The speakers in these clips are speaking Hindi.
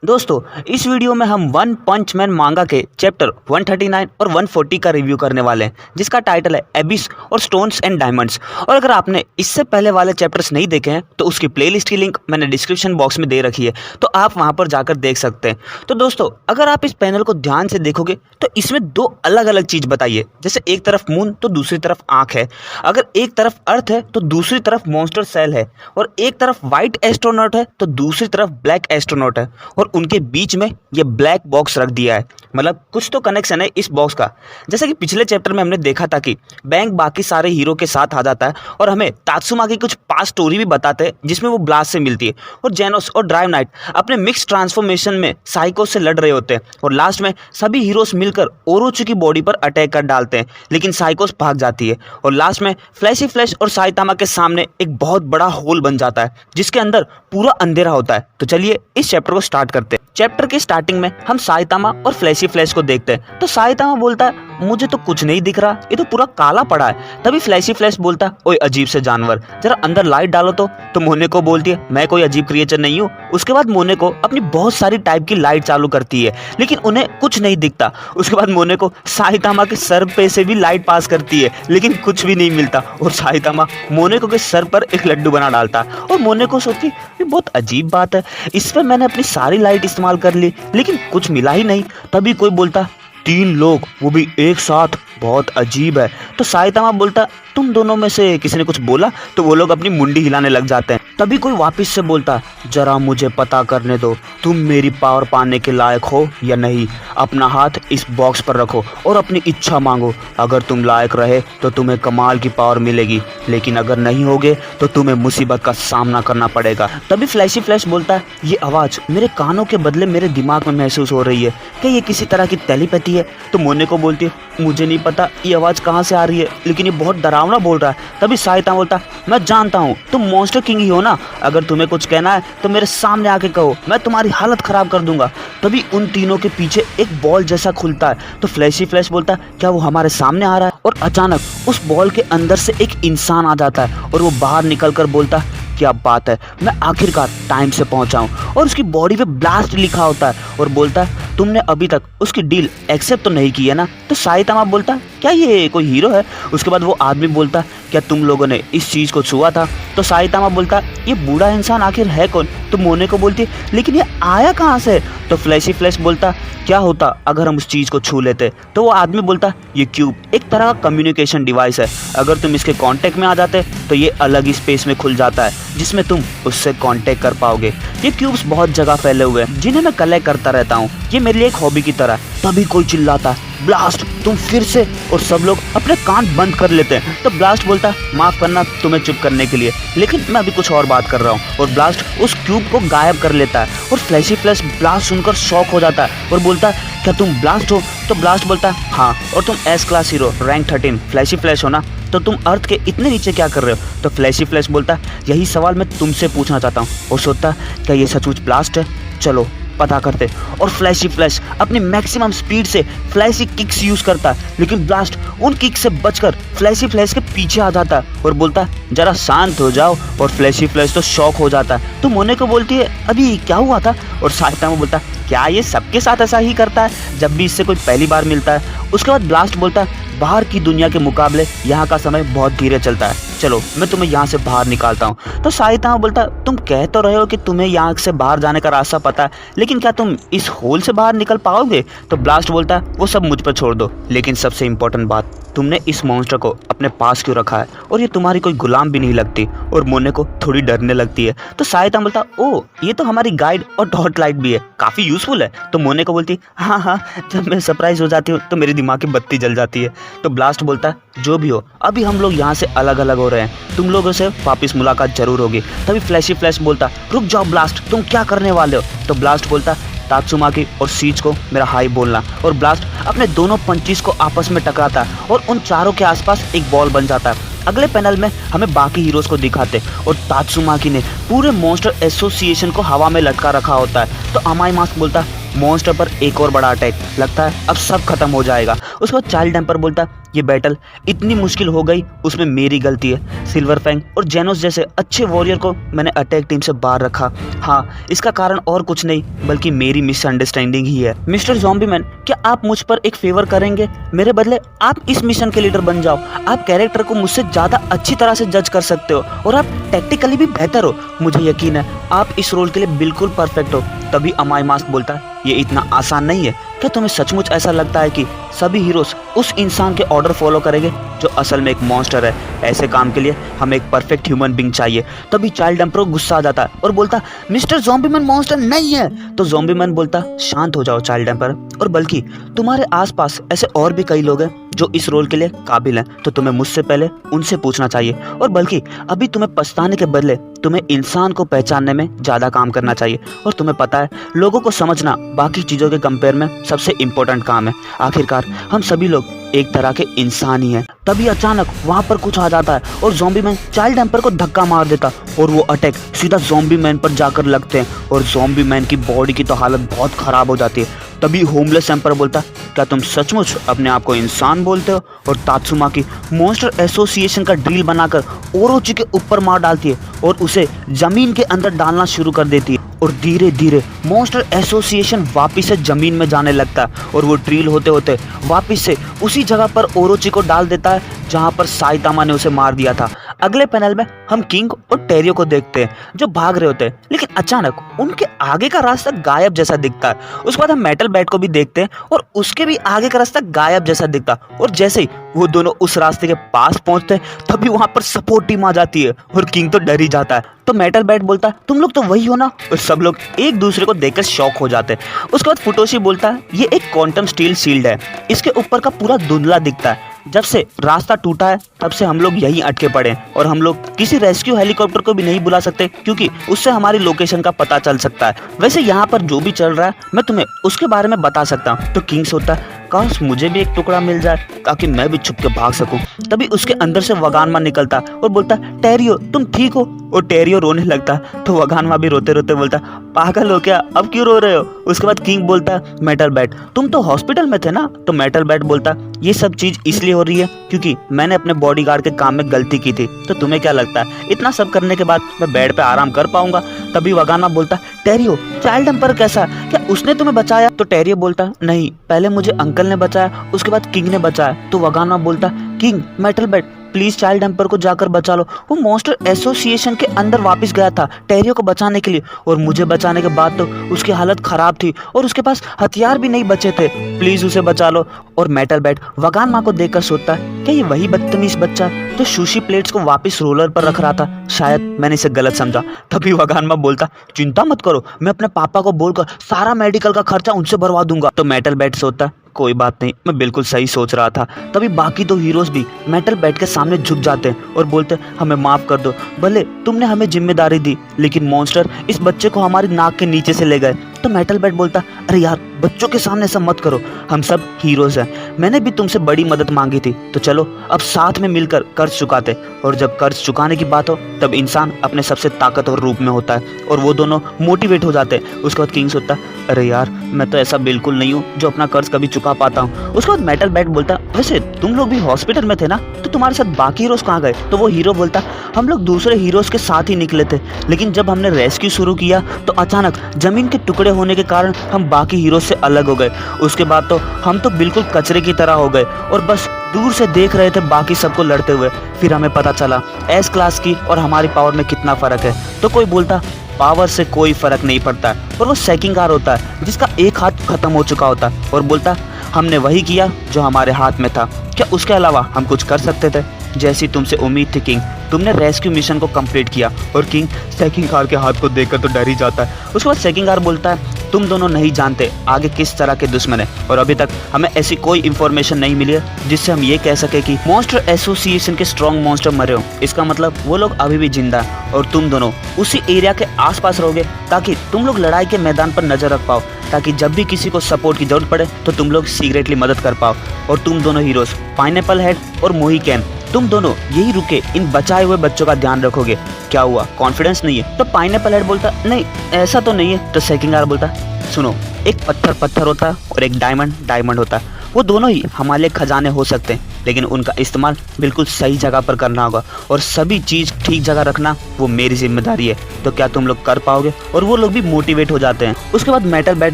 दोस्तों, इस वीडियो में हम वन पंच मैन मांगा के चैप्टर 139 और 140 का रिव्यू करने वाले हैं, जिसका टाइटल है एबिस और स्टोन्स एंड डायमंड्स। और अगर आपने इससे पहले वाले चैप्टर्स नहीं देखे हैं तो उसकी प्लेलिस्ट की लिंक मैंने डिस्क्रिप्शन बॉक्स में दे रखी है, तो आप वहां पर जाकर देख सकते हैं। तो दोस्तों, अगर आप इस पैनल को ध्यान से देखोगे तो इसमें दो अलग अलग चीज बताई है। जैसे एक तरफ मून तो दूसरी तरफ आंख है, अगर एक तरफ अर्थ है तो दूसरी तरफ मॉन्स्टर सेल है, और एक तरफ व्हाइट एस्ट्रोनॉट है तो दूसरी तरफ ब्लैक एस्ट्रोनॉट है, और उनके बीच में ये ब्लैक बॉक्स रख दिया है। मतलब कुछ तो कनेक्शन है इस बॉक्स का। जैसे कि पिछले चैप्टर में हमने देखा था कि बैंक बाकी सारे हीरो के साथ आ जाता है और हमें तात्सुमा की कुछ पास्ट स्टोरी भी बताते हैं, जिसमें वो ब्लास्ट से मिलती है, और जेनोस और ड्राइव नाइट अपने मिक्स ट्रांसफॉर्मेशन में साइको से लड़ रहे होते हैं, और लास्ट में सभी हीरोज मिलकर ओरोची की बॉडी पर अटैक कर डालते हैं, लेकिन साइकोस भाग जाती है, और लास्ट में फ्लैशी फ्लैश और साइतामा के सामने एक बहुत बड़ा होल बन जाता है, जिसके अंदर पूरा अंधेरा होता है। तो चलिए इस चैप्टर को स्टार्ट करते हैं। चैप्टर के स्टार्टिंग में हम साइतामा और फ्लैशी फ्लैश को देखते हैं। तो साइतामा बोलता है, मुझे तो कुछ नहीं दिख रहा, ये तो पूरा काला पड़ा है। तभी फ्लैशी फ्लैश बोलता है, ओए अजीब से जानवर, जरा अंदर लाइट डालो। तो मोने को बोलती है, मैं कोई अजीब क्रिएचर नहीं हूँ। उसके बाद मोने को अपनी बहुत सारी टाइप की लाइट चालू करती है, लेकिन उन्हें कुछ नहीं दिखता। उसके बाद मोने को साइतामा के सर पे से भी लाइट पास करती है, लेकिन कुछ भी नहीं मिलता, और साइतामा मोने को के सर पर एक लड्डू बना डालता है। और मोने को सोचती, ये बहुत अजीब बात है, इस पर मैंने अपनी सारी लाइट इस्तेमाल कर ली, लेकिन कुछ मिला ही नहीं। तभी कोई बोलता, 3 लोग, वो भी एक साथ, बहुत अजीब है। तो साइतामा बोलता, तुम दोनों में से किसी ने कुछ बोला? तो वो लोग अपनी मुंडी हिलाने लग जाते हैं। तभी कोई वापस से बोलता, जरा मुझे पता करने दो, तुम मेरी पावर पाने के लायक हो या नहीं। अपना हाथ इस बॉक्स पर रखो और अपनी इच्छा मांगो। अगर तुम लायक रहे तो तुम्हें कमाल की पावर मिलेगी, लेकिन अगर नहीं होगे तो तुम्हें मुसीबत का सामना करना पड़ेगा। तभी फ्लैशी फ्लैश बोलता है, ये आवाज़ मेरे कानों के बदले मेरे दिमाग में महसूस हो रही है, क्या ये किसी तरह की टेलीपैथी है? तो मोने को बोलती है, मुझे नहीं पता ये आवाज़ कहाँ से आ रही है, लेकिन ये बहुत डरावना बोल रहा है। तभी साइतामा बोलता, मैं जानता हूँ तुम मॉन्स्टर किंग ही हो ना, अगर तुम्हें कुछ कहना है तो मेरे सामने आके कहो, मैं तुम्हारी हालत खराब कर दूंगा। तभी उन तीनों के पीछे एक बॉल जैसा खुलता है। तो फ्लैशी फ्लैश बोलता, क्या वो हमारे सामने आ रहा है? और अचानक उस बॉल के अंदर से एक इंसान आ जाता है, और वो बाहर निकल कर बोलता, क्या बात है, मैं आखिरकार टाइम से पहुंचा हूं। और उसकी बॉडी पे ब्लास्ट लिखा होता है, और बोलता है, तुमने अभी तक उसकी डील एक्सेप्ट तो नहीं की है ना? तो साइतामा बोलता, क्या ये कोई हीरो है? उसके बाद वो आदमी बोलता, क्या तुम लोगों ने इस चीज़ को छुआ था? तो साइतामा बोलता, ये बूढ़ा इंसान आखिर है कौन? तो मोने को बोलती, लेकिन ये आया कहाँ से? तो फ्लैशी फ्लैश बोलता, क्या होता अगर हम उस चीज़ को छू लेते? तो वो आदमी बोलता, ये क्यूब एक तरह का कम्युनिकेशन डिवाइस है, अगर तुम इसके कांटेक्ट में आ जाते तो ये अलग ही स्पेस में खुल जाता है, जिसमें तुम उससे कांटेक्ट कर पाओगे। ये क्यूब्स बहुत जगह फैले हुए हैं, जिन्हें मैं कलेक्ट करता रहता हूँ, ये मेरे लिए एक हॉबी की तरह। तभी कोई चिल्लाता, ब्लास्ट तुम फिर से, और सब लोग अपने कान बंद कर लेते हैं। तो ब्लास्ट बोलता, माफ करना तुम्हें चुप करने के लिए, लेकिन मैं अभी कुछ और बात कर रहा हूँ। और ब्लास्ट उस क्यूब को गायब कर लेता है, और फ्लैशी फ्लैश ब्लास्ट सुनकर शॉक हो जाता है और बोलता है, क्या तुम ब्लास्ट हो? तो ब्लास्ट बोलता है, हाँ, और तुम S class hero rank 13 flashy flash हो ना, तो तुम अर्थ के इतने नीचे क्या कर रहे हो? तो फ्लैशी फ्लैश बोलता है, यही सवाल मैं तुमसे पूछना चाहता हूँ। और सोचता, क्या ये सचमुच ब्लास्ट है? चलो पता करते। और फ्लैशी फ्लैश अपनी मैक्सिमम स्पीड से फ्लैशी किक्स यूज करता है, लेकिन ब्लास्ट उन किक से बचकर फ्लैशी फ्लैश के पीछे आ जाता है और बोलता है, जरा शांत हो जाओ। और फ्लैशी फ्लैश तो शॉक हो जाता है। तो मोने को बोलती है, अभी क्या हुआ था? और साइतामा बोलता है, क्या ये सबके साथ ऐसा ही करता है जब भी इससे कोई पहली बार मिलता है? उसके बाद ब्लास्ट बोलता है, बाहर की दुनिया के मुकाबले यहाँ का समय बहुत धीरे चलता है, चलो मैं तुम्हें यहाँ से बाहर निकालता हूँ। तो साइतामा बोलता, तुम कह तो रहे हो कि तुम्हें यहाँ से बाहर जाने का रास्ता पता है, लेकिन क्या तुम इस होल से बाहर निकल पाओगे? तो ब्लास्ट बोलता, वो सब मुझ पर छोड़ दो, लेकिन सबसे इम्पोर्टेंट बात, तुमने इस मॉन्स्टर को अपने पास क्यों रखा है, और ये तुम्हारी कोई गुलाम भी नहीं लगती? और मोने को थोड़ी डरने लगती है। तो साइतामा बोलता, ओ ये तो हमारी गाइड और टॉर्च लाइट भी है, काफ़ी यूजफुल है। तो मोने को बोलती, हाँ हाँ, जब मैं सरप्राइज हो जाती हूँ तो मेरे दिमाग की बत्ती जल जाती है। तो ब्लास्ट बोलता, जो भी हो, अभी हम लोग यहाँ से अलग अलग हो रहे हैं, तुम लोगों से वापस मुलाकात जरूर होगी। तभी फ्लैशी फ्लैश बोलता, रुक जाओ ब्लास्ट, तुम क्या करने वाले हो? तो ब्लास्ट बोलता, तात्सुमाकी और सीज को मेरा हाई बोलना। और ब्लास्ट अपने दोनों पंचीज को आपस में टकराता है, और उन चारों के आसपास एक बॉल बन जाता है। अगले पैनल में हमें बाकी हीरोज को दिखाते, और तात्सुमाकी ने पूरे मॉन्स्टर एसोसिएशन को हवा में लटका रखा होता है। तो अमाई मास्क बोलता, मॉन्स्टर पर एक और बड़ा अटैक। लगता है अब सब खत्म हो जाएगा। उसके बाद चाइल्ड एम्पर बोलता है ये बैटल इतनी मुश्किल हो गई उसमें मेरी गलती है। सिल्वर फैंग और जेनोस जैसे अच्छे वॉरियर को मैंने अटैक टीम से बाहर रखा। हाँ, इसका कारण और कुछ नहीं बल्कि मेरी मिसअंडरस्टैंडिंग ही है। मिस्टर ज़ॉम्बीमैन, क्या आप मुझ पर एक फेवर करेंगे? मेरे बदले आप इस मिशन के लीडर बन जाओ। आप कैरेक्टर को मुझसे ज़्यादा अच्छी तरह से जज कर सकते हो और आप टैक्टिकली भी बेहतर हो। मुझे यकीन है आप इस रोल के लिए बिल्कुल परफेक्ट हो। तभी अमाई मास्क बोलता है ये इतना आसान नहीं है। क्या तुम्हें सचमुच ऐसा लगता है कि सभी हीरोज उस इंसान के ऑर्डर फॉलो करेंगे जो असल में एक मॉन्स्टर है? ऐसे काम के लिए हमें एक परफेक्ट ह्यूमन बीइंग चाहिए। तभी चाइल्ड एम्परर गुस्सा आ जाता है और बोलता मिस्टर ज़ॉम्बीमैन मॉन्स्टर नहीं है। तो ज़ॉम्बीमैन बोलता शांत हो जाओ चाइल्ड एम्परर, और बल्कि तुम्हारे आसपास ऐसे और भी कई लोग हैं जो इस रोल के लिए काबिल हैं, तो तुम्हें मुझसे पहले उनसे पूछना चाहिए। और बल्कि अभी तुम्हें पछताने के बदले तुम्हें इंसान को पहचानने में ज़्यादा काम करना चाहिए। और तुम्हें पता है लोगों को समझना बाकी चीज़ों के कंपेयर में सबसे इम्पोर्टेंट काम है। आखिरकार हम सभी लोग एक तरह के इंसान ही हैं। तभी अचानक वहाँ पर कुछ आ जाता है और ज़ॉम्बीमैन चाइल्ड एम्पर को धक्का मार देता और वो अटैक सीधा ज़ॉम्बीमैन पर जाकर लगते हैं और ज़ॉम्बीमैन की बॉडी की तो हालत बहुत ख़राब हो जाती है। तभी होमलेस एम्पर बोलता क्या तुम सचमुच अपने आप को इंसान बोलते हो? और तात्सुमा की मॉन्स्टर एसोसिएशन का ड्रिल बनाकर ओरोची के ऊपर मार डालती है और उसे जमीन के अंदर डालना शुरू कर देती है। और धीरे धीरे मॉन्स्टर एसोसिएशन वापिस से जमीन में जाने लगता है और वो ड्रिल होते होते वापिस से उसी जगह पर ओरोची को डाल देता है जहाँ पर साइतामा ने उसे मार दिया था। अगले पैनल में हम किंग और टेरियो को देखते हैं जो भाग रहे होते हैं, लेकिन अचानक उनके आगे का रास्ता गायब जैसा दिखता है। उसके बाद हम मेटल बैट को भी देखते हैं और उसके भी आगे का रास्ता गायब जैसा दिखता है। और जैसे ही वो दोनों उस रास्ते के पास पहुंचते हैं तभी वहां पर सपोर्ट टीम आ जाती है और किंग तो डर ही जाता है। तो मेटल बैट बोलता है तुम लोग तो वही हो ना? और सब लोग एक दूसरे को देखकर शॉक हो जाते हैं। उसके बाद फुटोशी बोलता है ये एक क्वांटम स्टील शील्ड है, इसके ऊपर का पूरा धुंधला दिखता है। जब से रास्ता टूटा है तब से हम लोग यहीं अटके पड़े हैं और हम लोग किसी रेस्क्यू हेलीकॉप्टर को भी नहीं बुला सकते क्योंकि उससे हमारी लोकेशन का पता चल सकता है। वैसे यहाँ पर जो भी चल रहा है मैं तुम्हें उसके बारे में बता सकता हूँ। तो किंग्स होता है काश मुझे भी एक टुकड़ा मिल जाए ताकि मैं भी छुप के भाग सकूं। तभी उसके अंदर से वगानमा निकलता और बोलता टेरियो तुम ठीक हो? और टेरियो रोने लगता तो वगानमा भी रोते रोते बोलता पागल हो क्या, अब क्यों रो रहे हो? उसके बाद किंग बोलता मेटल बैट तुम तो हॉस्पिटल में थे ना? तो मेटल बैट बोलता ये सब चीज इसलिए हो रही है क्योंकि मैंने अपने बॉडीगार्ड के काम में गलती की थी। तो तुम्हें क्या लगता है इतना सब करने के बाद मैं बेड पे आराम कर पाऊंगा? तभी वगानमा बोलता टेरियो चाइल्ड एम्पर कैसा, क्या उसने तुम्हें बचाया? तो टेरियो बोलता नहीं, पहले मुझे अंकल ने बचाया उसके बाद किंग ने बचाया। तो वगानमा बोलता king metal bat please child emperor को जाकर बचा लो, वो मॉन्स्टर एसोसिएशन के अंदर वापस गया था टेरियो को बचाने के लिए और मुझे बचाने के बाद तो उसकी हालत खराब थी और उसके पास हथियार भी नहीं बचे थे, प्लीज उसे बचा लो। और मेटल बैट वगानमा को देखकर सोचता है क्या ये वही बदतमीज बच्चा तो सुशी प्लेट्स को वापस रोलर पर रख रहा था? शायद मैंने इसे गलत समझा। तभी वगानमा बोलता चिंता मत करो, मैं अपने पापा को बोलकर सारा मेडिकल का खर्चा उनसे भरवा दूंगा। तो मेटल बैट सोचता कोई बात नहीं, मैं बिल्कुल सही सोच रहा था। तभी बाकी दो हीरोज भी मेटल बैट के सामने झुक जाते हैं और बोलते हमें माफ कर दो, भले तुमने हमें जिम्मेदारी दी लेकिन मॉन्स्टर इस बच्चे को हमारी नाक के नीचे से ले गए। तो मेटल बैट बोलता अरे यार बच्चों के सामने ऐसा मत करो, हम सब हीरोज हैं, मैंने भी तुमसे बड़ी मदद मांगी थी, तो चलो अब साथ में मिलकर कर्ज चुकाते। और जब कर्ज चुकाने की बात हो तब इंसान अपने सबसे ताकतवर रूप में होता है और वो दोनों मोटिवेट हो जाते हैं। उसके बाद किंग्स होता अरे यार मैं तो ऐसा बिल्कुल नहीं हूँ जो अपना कर्ज कभी चुका पाता हूँ। उसके बाद मेटल बैट बोलता वैसे तुम लोग भी हॉस्पिटल में थे ना, तो तुम्हारे साथ बाकी हीरोज कहाँ गए? तो वो हीरो बोलता हम लोग दूसरे हीरोज के साथ ही निकले थे, लेकिन जब हमने रेस्क्यू शुरू किया तो अचानक जमीन के टुकड़े होने के कारण हम बाकी हीरोज से अलग हो गए। उसके बाद तो हम तो बिल्कुल कचरे की तरह हो गए और बस दूर से देख रहे थे बाकी सबको लड़ते हुए। फिर हमें पता चला एस क्लास की और हमारी पावर में कितना फर्क है। तो कोई बोलता पावर से कोई फर्क नहीं पड़ता और वो सेकिंगार होता है जिसका एक हाथ खत्म हो चुका होता है और बोलता हमने वही किया जो हमारे हाथ में था, क्या उसके अलावा हम कुछ कर सकते थे? जैसी तुमसे उम्मीद थी किंग, तुमने रेस्क्यू मिशन को कंप्लीट किया। और किंग सेकिंगार के हाथ को देखकर तो डर ही जाता है। उसके बाद सेकिंगार बोलता है तुम दोनों नहीं जानते आगे किस तरह के दुश्मन है और अभी तक हमें ऐसी कोई इंफॉर्मेशन नहीं मिली है जिससे हम ये कह सके कि मॉन्स्टर एसोसिएशन के स्ट्रॉन्ग मॉन्स्टर मरे हो। इसका मतलब वो लोग अभी भी जिंदा है और तुम दोनों उसी एरिया के आसपास रहोगे ताकि तुम लोग लड़ाई के मैदान पर नजर रख पाओ, ताकि जब भी किसी को सपोर्ट की जरूरत पड़े तो तुम लोग सीक्रेटली मदद कर पाओ। और तुम दोनों हीरोज पाइनएप्पल हेड और मोहिकैन तुम दोनों यही रुके इन बचाए हुए बच्चों का ध्यान रखोगे। क्या हुआ, कॉन्फिडेंस नहीं है? तो पाइनएप्पल हेड बोलता नहीं ऐसा तो नहीं है। तो सेकिंगार बोलता सुनो, एक पत्थर पत्थर होता है और एक डायमंड डायमंड होता है। वो दोनों ही हमारे खजाने हो सकते हैं, लेकिन उनका इस्तेमाल बिल्कुल सही जगह पर करना होगा और सभी चीज़ ठीक जगह रखना वो मेरी जिम्मेदारी है। तो क्या तुम लोग कर पाओगे? और वो लोग भी मोटिवेट हो जाते हैं। उसके बाद मेटल बैट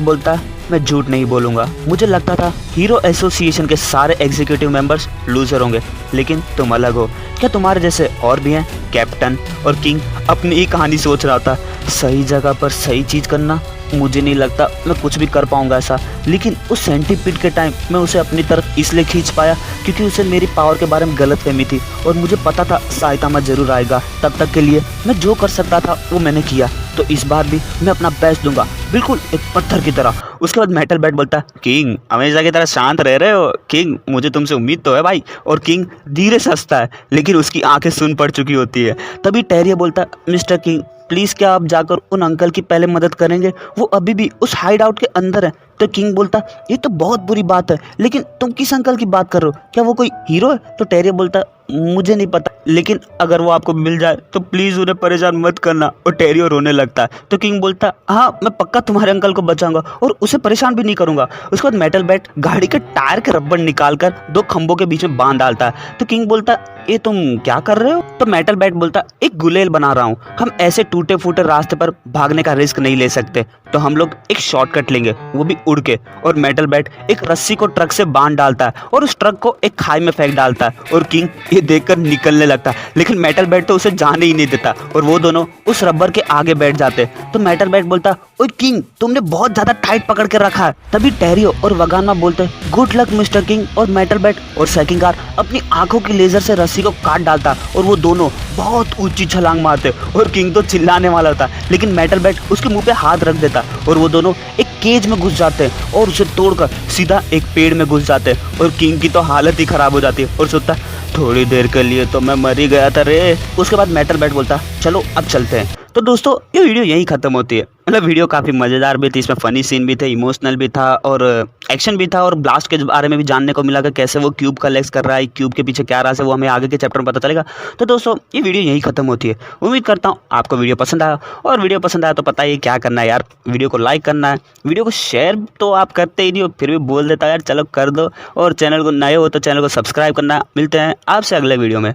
बोलता है मैं झूठ नहीं बोलूँगा, मुझे लगता था हीरो एसोसिएशन के सारे एग्जीक्यूटिव मेंबर्स लूजर होंगे, लेकिन तुम अलग हो। क्या तुम्हारे जैसे और भी हैं? कैप्टन और किंग अपनी ही कहानी सोच रहा था। सही जगह पर सही चीज़ करना, मुझे नहीं लगता मैं कुछ भी कर पाऊंगा ऐसा। लेकिन उस सेंटीपीड के टाइम मैं उसे अपनी तरफ इसलिए खींच पाया क्योंकि उसे मेरी पावर के बारे में गलतफहमी थी और मुझे पता था साइतामा जरूर आएगा। तब तक के लिए मैं जो कर सकता था वो मैंने किया, तो इस बार भी मैं अपना बेस्ट दूंगा, बिल्कुल एक पत्थर की तरह। उसके बाद मेटल बैट बोलता किंग हमेशा की तरह शांत रह रहे हो। किंग मुझे तुमसे उम्मीद तो है भाई। और किंग धीरे से हंसता है, लेकिन उसकी आंखें सुन पड़ चुकी होती है। तभी टेरिया बोलता मिस्टर किंग प्लीज़ क्या आप जाकर उन अंकल की पहले मदद करेंगे? वो अभी भी उस हाइड आउट के अंदर है। तो किंग बोलता ये तो बहुत बुरी बात है, लेकिन तुम किस अंकल की बात कर रहे हो? क्या वो कोई हीरो है? तो टेरिया बोलता मुझे नहीं पता, लेकिन अगर वो आपको मिल जाए तो प्लीज़ उन्हें परेशान मत करना। और टेरियो रोने लगता है। तो किंग बोलता हाँ मैं पक्का तुम्हारे अंकल को बचाऊंगा और उसे परेशान भी नहीं करूंगा। उसके बाद मेटल बैट गाड़ी के टायर के रबड़ निकालकर दो खंभों के बीच में बांध डालता है। तो किंग बोलता ये तुम क्या कर रहे हो? तो मेटल बैट बोलता एक गुलेल बना रहा हूँ, हम ऐसे टूटे फूटे रास्ते पर भागने का रिस्क नहीं ले सकते, तो हम लोग एक शॉर्टकट लेंगे, वो भी उड़ के। और मेटल बैट एक रस्सी को ट्रक से बांध डालता है और उस ट्रक को एक खाई में फेंक डालता है। और किंग ये देखकर निकलने लगता है, लेकिन मेटल बैट तो उसे जाने ही नहीं देता और वो दोनों उस रबर के आगे बैठ जाते। तो मेटल बैट बोलता ओए किंग तुमने बहुत ज्यादा टाइट पकड़ के रखा है। तभी टेरियो और वगानमा बोलते गुड लक मिस्टर किंग। और मेटल बैट और सेकिंगार अपनी आंखों की लेजर से रस्सी को काट डालता और वो दोनों बहुत ऊंची छलांग मारते और किंग तो चिल्लाने वाला था, लेकिन मेटल बैट उसके मुंह पे हाथ रख देता और वो दोनों एक केज में घुस जाते हैं और उसे तोड़कर सीधा एक पेड़ में घुस जाते हैं। और किंग की तो हालत ही खराब हो जाती है और सोचता थोड़ी देर के लिए तो मैं मर ही गया था रे। उसके बाद मेटल बैट बोलता चलो अब चलते हैं। तो दोस्तों ये वीडियो यहीं खत्म होती है। मतलब वीडियो काफ़ी मज़ेदार भी थी, इसमें फ़नी सीन भी थे, इमोशनल भी था और एक्शन भी था और ब्लास्ट के बारे में भी जानने को मिला कि कैसे वो क्यूब कलेक्ट कर रहा है, क्यूब के पीछे क्या राज है वो हमें आगे के चैप्टर में पता चलेगा। तो दोस्तों ये वीडियो यहीं खत्म होती है। उम्मीद करता हूँ आपको वीडियो पसंद आया, और वीडियो पसंद आया तो पता ही क्या करना है यार, वीडियो को लाइक करना है। वीडियो को शेयर तो आप करते ही नहीं हो, फिर भी बोल देता यार चलो कर दो, और चैनल को नए हो तो चैनल को सब्सक्राइब करना। मिलते हैं आपसे अगले वीडियो में।